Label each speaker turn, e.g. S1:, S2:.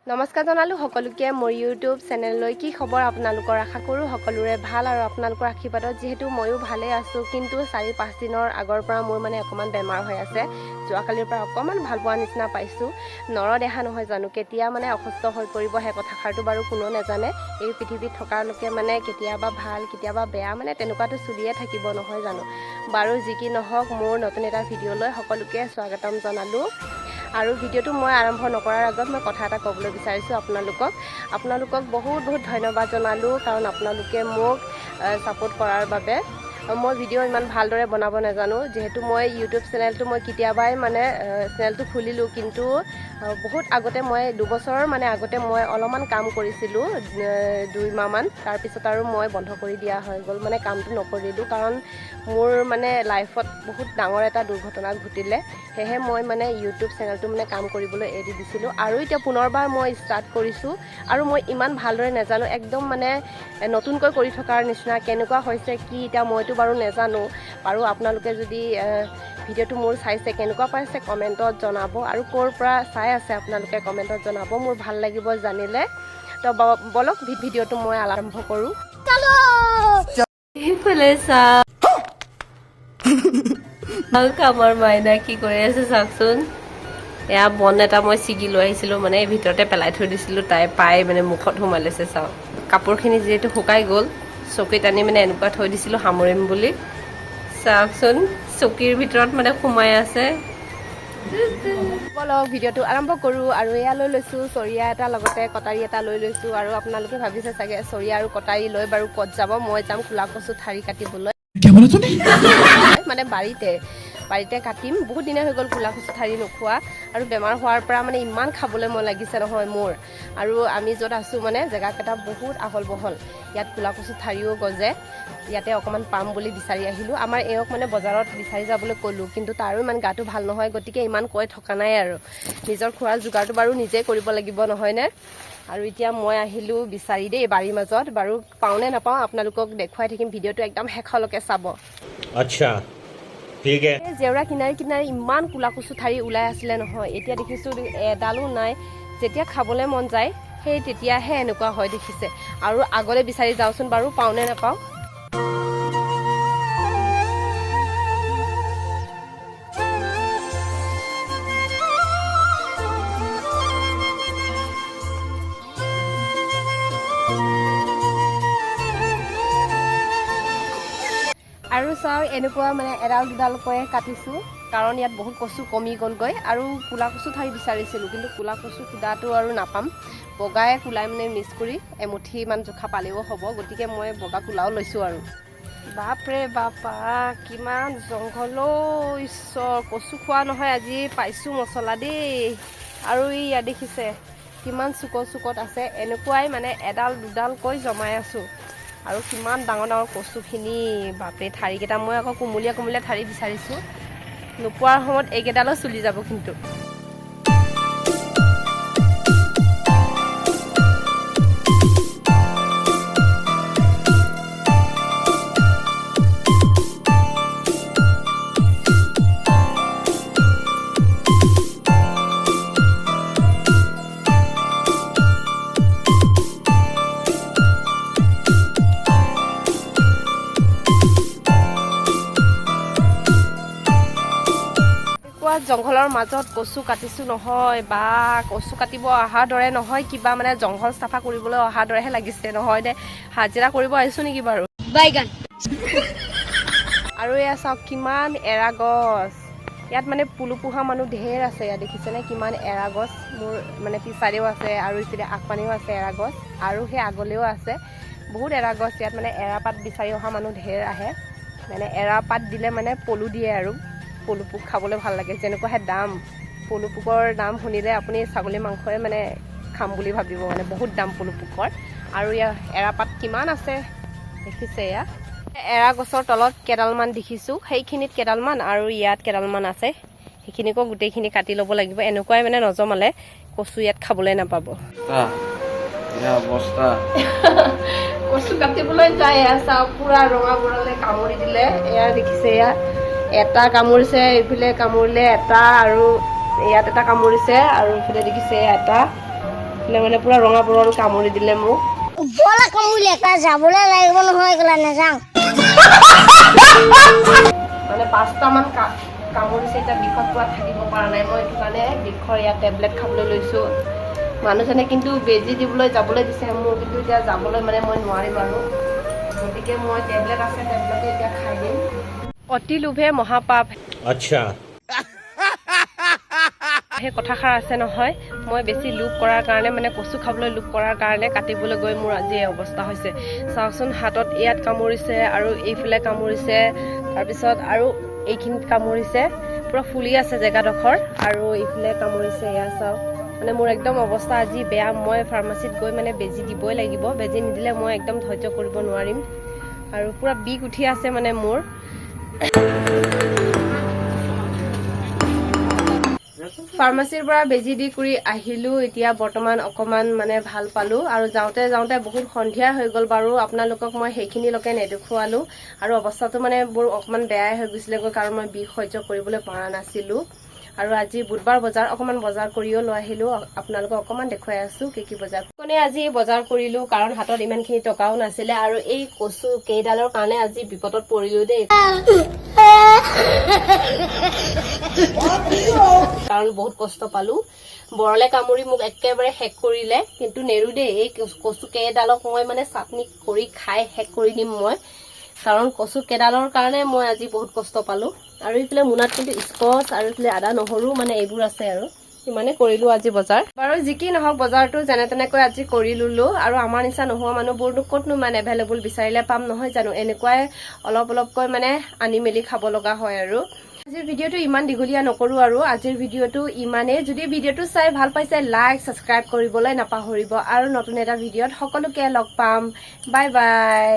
S1: নমস্কাৰ জনালোঁ সকলোকে মোৰ ইউটিউব চেনেললৈ কি খবৰ আপোনালোকৰ আশা কৰোঁ সকলোৰে ভাল আৰু আপোনালোকৰ আশীৰ্বাদত যিহেতু ময়ো ভালে আছোঁ কিন্তু 4-5 দিনৰ আগৰ পৰা মোৰ মানে অকণমান বেমাৰ হৈ আছে যোৱাকালিৰ পৰা অকণমান ভাল পোৱা নিচিনা পাইছোঁ নৰদেহা নহয় জানো কেতিয়া মানে অসুস্থ হৈ পৰিব সেই কথাষাৰটো বাৰু কোনো নাজানে এই পৃথিৱীত থকালৈকে মানে কেতিয়াবা ভাল কেতিয়াবা বেয়া মানে তেনেকুৱাটো চলিয়ে থাকিব নহয় জানো বাৰু যি কি নহওক মোৰ নতুন এটা ভিডিঅ'লৈ সকলোকে স্বাগতম জনালোঁ আৰু ভিডিঅ'টো মই আৰম্ভ নকৰাৰ আগত মই কথা এটা ক'বলৈ বিচাৰিছোঁ আপোনালোকক বহুত ধন্যবাদ জনালোঁ কাৰণ আপোনালোকে মোক ছাপোৰ্ট কৰাৰ বাবে মই ভিডিঅ' ইমান ভালদৰে বনাব নাজানো যিহেতু মই ইউটিউব চেনেলটো মই কেতিয়াবাই মানে চেনেলটো খুলিলোঁ কিন্তু বহুত আগতে মই 2 বছৰ মানে আগতে মই অলপমান কাম কৰিছিলোঁ 2 মাহমান তাৰপিছত আৰু মই বন্ধ কৰি দিয়া হৈ গ'ল মানে কামটো নকৰিলোঁ কাৰণ মোৰ মানে লাইফত বহুত ডাঙৰ এটা দুৰ্ঘটনা ঘটিলে সেয়েহে মই মানে ইউটিউব চেনেলটো মানে কাম কৰিবলৈ এৰি দিছিলোঁ আৰু এতিয়া পুনৰবাৰ মই ষ্টাৰ্ট কৰিছোঁ আৰু মই ইমান ভালদৰে নাজানো একদম মানে নতুনকৈ কৰি থকাৰ নিচিনা কেনেকুৱা হৈছে কি এতিয়া মইতো বাৰু নাজানো বাৰু আপোনালোকে যদি ভিডিঅ'টো মোৰ চাইছে কেনেকুৱা পাইছে কমেণ্টত জনাব আৰু ক'ৰ পৰা চাই আছে আপোনালোকে কমেণ্টত জনাব মোৰ ভাল লাগিব জানিলে তো বলক ভিডিঅ'টো মই আৰম্ভ কৰোঁ এইফালে চাওক আমাৰ মাইনা কি কৰি আছে চাওকচোন এয়া বন এটা মই ছিগি লৈ আহিছিলোঁ মানে ভিতৰতে পেলাই থৈ দিছিলোঁ তাই পাই মানে মুখত সোমাই লৈছে চাওক কাপোৰখিনি যিহেতু শুকাই গ'ল চকীত আনি মানে এনেকুৱা থৈ দিছিলোঁ সামৰিম বুলি চাওকচোন চকীৰ ভিতৰত মানে সোমাই আছে বলক ভিডিঅ'টো আৰম্ভ কৰোঁ আৰু এয়া লৈ লৈছোঁ চৰিয়া এটা লগতে কটাৰী এটা লৈ লৈছোঁ আৰু আপোনালোকে ভাবিছে চাগে চৰিয়া আৰু কটাৰী লৈ বাৰু ক'ত যাব মই যাম কোলা কচু ঠাৰি কাটিবলৈ মানে বাৰীতে কাটিম বহুত দিনে হৈ গ'ল কোলা কচু ঠাৰি নোখোৱা আৰু বেমাৰ হোৱাৰ পৰা মানে ইমান খাবলৈ মন লাগিছে নহয় মোৰ আৰু আমি য'ত আছোঁ মানে জেগাকেইটা বহুত আহল বহল ইয়াত কোলা কচু ঠাৰিও গজে ইয়াতে অকণমান পাম বুলি বিচাৰি আহিলোঁ আমাৰ এওঁক মানে বজাৰত বিচাৰি যাবলৈ ক'লোঁ কিন্তু তাৰো ইমান গাটো ভাল নহয় গতিকে ইমান কৈ থকা নাই আৰু নিজৰ খোৱাৰ যোগাৰটো বাৰু নিজেই কৰিব লাগিব নহয়নে আৰু এতিয়া মই আহিলোঁ বিচাৰি দেই বাৰীৰ মাজত বাৰু পাওঁনে নাপাওঁ আপোনালোকক দেখুৱাই থাকিম ভিডিঅ'টো একদম শেষলৈকে চাব
S2: আচ্ছা ঠিক আছে
S1: জেওৰা কিনাৰে ইমান কোলা কচু ঠাৰি ওলাই আছিলে নহয় এতিয়া দেখিছোঁ এডালো নাই যেতিয়া খাবলৈ মন যায় সেই তেতিয়াহে এনেকুৱা হয় দেখিছে আৰু আগলৈ বিচাৰি যাওঁচোন বাৰু পাওঁনে নাপাওঁ আৰু চাওক এনেকুৱা মানে এডাল দুডালকৈ কাটিছোঁ কাৰণ ইয়াত বহুত কচু কমি গ'লগৈ আৰু কোলা কচু ঠাৰি বিচাৰিছিলোঁ কিন্তু কোলা কচু সুদাটো আৰু নাপাম বগাই কোলাই মানে মিক্স কৰি এমুঠিমান জোখা পালেও হ'ব গতিকে মই বগা কোলাও লৈছোঁ আৰু বাপৰে বাপা কিমান জংঘল ঈশ্বৰ কচু খোৱা নহয় আজি পাইছোঁ মছলা দেই আৰু ইয়াত দেখিছে কিমান চুকত আছে এনেকুৱাই মানে এডাল দুডালকৈ জমাই আছোঁ আৰু কিমান ডাঙৰ কচুখিনি বাপৰে ঠাৰিকেইটা মই আকৌ কোমলীয়া ঠাৰি বিচাৰিছোঁ নোপোৱাৰ সময়ত এইকেইডালো চলি যাব কিন্তু জংঘলৰ মাজত কচু কাটিছোঁ নহয় বা কচু কাটিব অহাৰ দৰে নহয় কিবা মানে জংঘল চাফা কৰিবলৈ অহাৰ দৰেহে লাগিছে নহয় দে হাজিৰা কৰিব আহিছোঁ নেকি বাৰু বাইগান আৰু এয়া চাওক কিমান এৰা গছ ইয়াত মানে পুলু পোহা মানুহ ঢেৰ আছে ইয়াত দেখিছেনে কিমান এৰা গছ মোৰ মানে পিছাৰেও আছে আৰু ইফালে আগপানেও আছে এৰা গছ আৰু সেই আগলেও আছে বহুত এৰা গছ ইয়াত মানে এৰা পাত বিচাৰি অহা মানুহ ঢেৰ আহে মানে এৰা পাত দিলে মানে পলু দিয়ে আৰু পলু পোক খাবলৈ ভাল লাগে যেনেকুৱাহে দাম পলু পোকৰ দাম শুনিলে আপুনি ছাগলী মাংসই মানে খাম বুলি ভাবিব মানে বহুত দাম পলু পোকৰ আৰু ইয়াৰ এৰাপাত কিমান আছে দেখিছে ইয়াত এৰা গছৰ তলত কেইডালমান দেখিছোঁ সেইখিনিত কেইডালমান আৰু ইয়াত কেইডালমান আছে সেইখিনিকো গোটেইখিনি কাটি ল'ব লাগিব এনেকুৱাই মানে নজমালে কচু ইয়াত খাবলৈ নাপাব কচু কাটিবলৈ যায় এয়া চাওক পুৰা ৰঙা বুঢ়ালে কামুৰি দিলে এয়া দেখিছে এয়া এটা কামুৰিছে এইফালে কামুৰিলে এটা আৰু ইয়াত এটা কামুৰিছে আৰু ইফালে দেখিছে এটা মানে পুৰা ৰঙা বৰণ কামুৰি দিলে মোক
S3: বলা কামুৰিলে এটা যাবলৈ লাগিব নহয় গলা নাযাওঁ
S1: মানে 5টামান কামুৰিছে এতিয়া বিষত পুৰা থাকিব পৰা নাই মই এইটো কাৰণে বিষৰ ইয়াত টেবলেট খাবলৈ লৈছোঁ মানুহজনে কিন্তু বেজি দিবলৈ যাবলৈ দিছে মোৰ কিন্তু এতিয়া যাবলৈ মানে মই নোৱাৰিম আৰু গতিকে মই টেবলেট আছে টেবলেটে এতিয়া খাই দিম অতি লোভে মহাপাপ
S2: अच्छा
S1: সেই কথাষাৰ আছে নহয় মই বেছি লোভ কৰাৰ কাৰণে মানে কচু খাবলৈ লোভ কৰাৰ কাৰণে কাটিবলৈ গৈ মোৰ আজি এই অৱস্থা হৈছে চাওকচোন হাতত ইয়াত কামুৰিছে আৰু এইফালে কামুৰিছে তাৰপিছত আৰু এইখিনিত কামুৰিছে পুৰা ফুলি আছে জেগাডোখৰ আৰু এইফালে কামুৰিছে এয়া চাওক মানে মোৰ একদম অৱস্থা আজি বেয়া মই ফাৰ্মাচীত গৈ মানে বেজি দিবই লাগিব বেজি নিদিলে মই একদম ধৈৰ্য কৰিব নোৱাৰিম আৰু পুৰা বিষ উঠি আছে মানে মোৰ ফাৰ্মাচীৰ পৰা বেজি দি কৰি আহিলোঁ এতিয়া বৰ্তমান অকণমান মানে ভাল পালোঁ আৰু যাওঁতে যাওঁতে বহুত সন্ধিয়া হৈ গ'ল বাৰু আপোনালোকক মই সেইখিনিলৈকে নেদেখুৱালোঁ আৰু অৱস্থাটো মানে বৰ অকণমান বেয়াই হৈ গৈছিলেগৈ কাৰণ মই বিষ সহ্য কৰিবলৈ পৰা নাছিলোঁ আৰু আজি বুধবাৰ বজাৰ অকণমান বজাৰ কৰিও লৈ আহিলোঁ আপোনালোকক অকণমান দেখুৱাই আছোঁ কি বজাৰ মানে আজি বজাৰ কৰিলোঁ কাৰণ হাতত ইমানখিনি টকাও নাছিলে আৰু এই কচু কেইডালৰ কাৰণে আজি বিপদত পৰিলোঁ দেই কাৰণ বহুত কষ্ট পালোঁ বৰলে কামুৰি মোক একেবাৰে শেষ কৰিলে কিন্তু নেৰু দেই এই কচু কেইডালক মই মানে চাটনি কৰি খাই শেষ কৰি দিম মই কাৰণ কচু কেইডালৰ কাৰণে মই আজি বহুত কষ্ট পালোঁ আৰু এইফালে মোনাত কিন্তু স্কচ আৰু এইফালে আদা নহৰু মানে এইবোৰ আছে আৰু ইমানে কৰিলোঁ আজি বজাৰ বাৰু যি কি নহওক বজাৰটো যেনে তেনেকৈ আজি কৰি ললোঁ আৰু আমাৰ নিচিনা নোহোৱা মানুহবোৰনো ক'তনো মানে এভেইলেবল বিচাৰিলে পাম নহয় জানো এনেকুৱাই অলপ অলপকৈ মানে আনি মেলি খাব লগা হয় আৰু আজিৰ ভিডিঅ'টো ইমান দীঘলীয়া নকৰোঁ আৰু আজিৰ ভিডিঅ'টো ইমানেই যদি ভিডিঅ'টো চাই ভাল পাইছে লাইক ছাবস্ক্ৰাইব কৰিবলৈ নাপাহৰিব আৰু নতুন এটা ভিডিঅ'ত সকলোকে লগ পাম বাই বাই